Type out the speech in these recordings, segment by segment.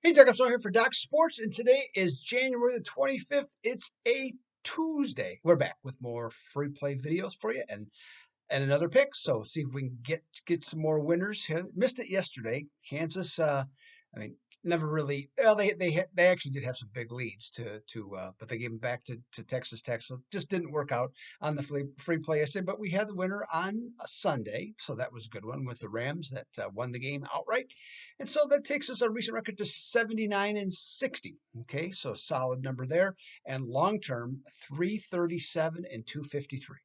Hey, Doug, I'm still here for Doc Sports, and today is January the 25th. It's a Tuesday. We're back with more free play videos for you and another pick. So see if we can get some more winners. Missed it yesterday. Kansas, I mean, never really. Well, they actually did have some big leads but they gave them back to Texas Tech. So it just didn't work out on the free play yesterday. But we had the winner on a Sunday, so that was a good one with the Rams that won the game outright. And so that takes us our recent record to 79-60. Okay, so solid number there. And long term, 337 and 253.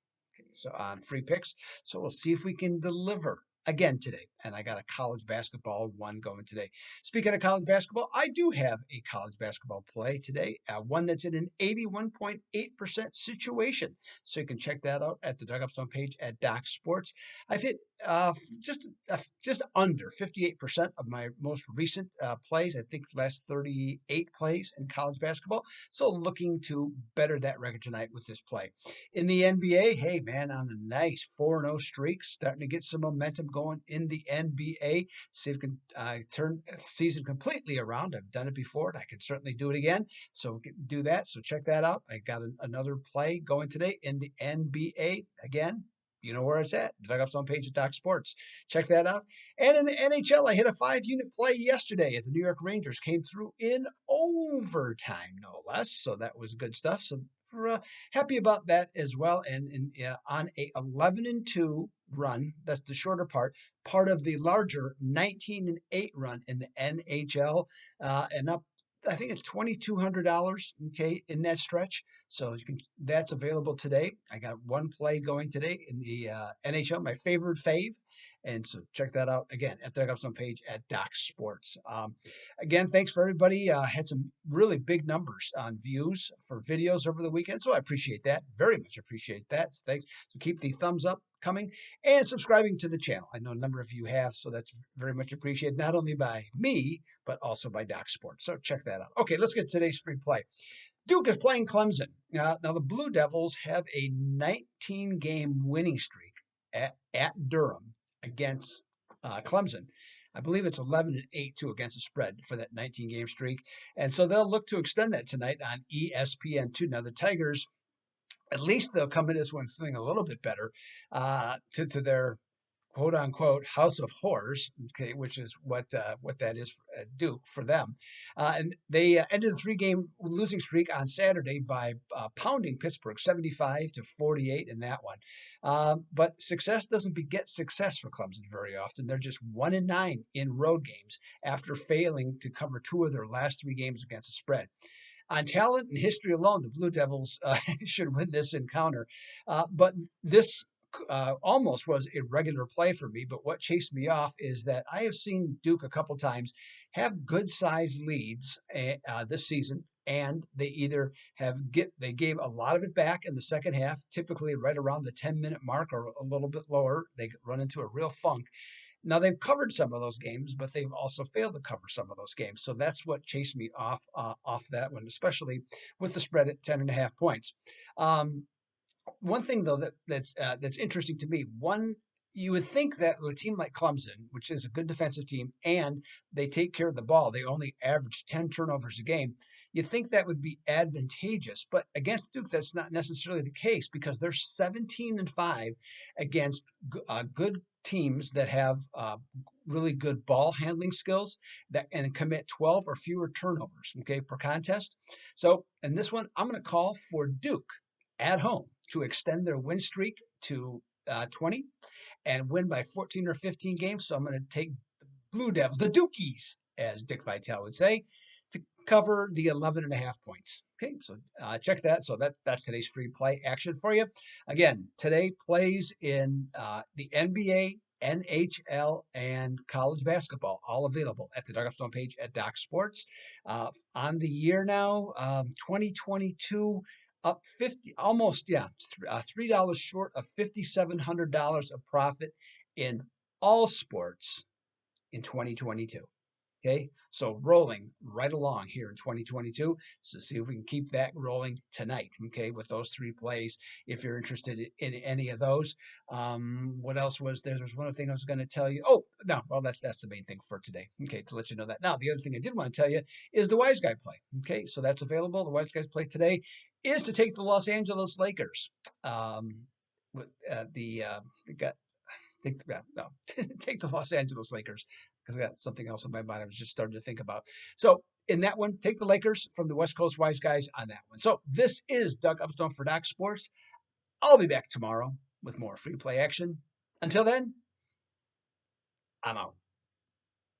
So on free picks. So we'll see if we can deliver again today. And I got a college basketball one going today. Speaking of college basketball, I do have a college basketball play today, one that's in an 81.8% situation. So you can check that out at the Doug Upstone page at Doc Sports. I've hit just under 58% of my most recent plays. I think the last 38 plays in college basketball. So looking to better that record tonight with this play. In the NBA, hey man, on a nice 4-0 streak, starting to get some momentum going in the NBA. See if we can turn the season completely around. I've done it before, and I can certainly do it again. So we can do that. So check that out. I got another play going today in the NBA. Again, you know where it's at. Doug Upstone page at Doc Sports. Check that out. And in the NHL, I hit a 5-unit play yesterday as the New York Rangers came through in overtime, no less. So that was good stuff. So we're happy about that as well. And on a 11-2 run, that's the shorter part of the larger 19-8 run in the NHL, and up. I think it's $2,200, okay, in that stretch. So that's available today. I got one play going today in the NHL, my favorite fave. And so check that out again at the Doug Upstone page at Doc Sports. Again, thanks for everybody. Had some really big numbers on views for videos over the weekend. So I appreciate that. Very much appreciate that. So thanks. So keep the thumbs up coming and subscribing to the channel. I know a number of you have, so that's very much appreciated, not only by me, but also by Doc Sports. So check that out. Okay, let's get today's free play. Duke is playing Clemson. Now, the Blue Devils have a 19-game winning streak at Durham against Clemson. I believe it's 11-8 too against the spread for that 19-game streak. And so they'll look to extend that tonight on ESPN2. Now, the Tigers, at least they'll come in this one feeling a little bit better to their quote unquote house of horrors, okay, which is what that is for Duke for them. And they ended the 3-game losing streak on Saturday by pounding Pittsburgh 75-48 in that one. But success doesn't beget success for Clemson very often. They're just 1-9 in road games after failing to cover 2 of their last 3 games against the spread. On talent and history alone, the Blue Devils should win this encounter. But this almost was a regular play for me. But what chased me off is that I have seen Duke a couple times have good sized leads this season. And they either they gave a lot of it back in the second half, typically right around the 10-minute mark or a little bit lower. They run into a real funk. Now they've covered some of those games, but they've also failed to cover some of those games. So that's what chased me off that one, especially with the spread at 10.5 points. One thing though that's interesting to me, you would think that a team like Clemson, which is a good defensive team, and they take care of the ball, they only average 10 turnovers a game. You'd think that would be advantageous, but against Duke, that's not necessarily the case because they're 17-5 against good teams that have really good ball handling skills and commit 12 or fewer turnovers, okay, per contest. So in this one, I'm going to call for Duke at home to extend their win streak to 20 and win by 14 or 15 games. So I'm going to take the Blue Devils, the Dukies, as Dick Vitale would say, to cover the 11.5 points. Okay, so check that. So that's today's free play action for you. Again, today plays in the NBA, NHL, and college basketball, all available at the Doug Upstone page at Doc Sports. On the year now, 2022, up 50, almost, yeah, $3 short of $5,700 of profit in all sports in 2022. Okay, so rolling right along here in 2022. So see if we can keep that rolling tonight. Okay, with those three plays, if you're interested in any of those. What else was there? There's one other thing I was going to tell you. Oh, no, well that's the main thing for today. Okay, to let you know that. Now the other thing I did want to tell you is the Wise Guy play. Okay, so that's available. The Wise Guys play today is to take the Los Angeles Lakers. Got take no, take the Los Angeles Lakers because I got something else in my mind I was just starting to think about. So in that one, take the Lakers from the West Coast Wise Guys on that one. So this is Doug Upstone for Doc Sports. I'll be back tomorrow with more free play action. Until then, I'm out.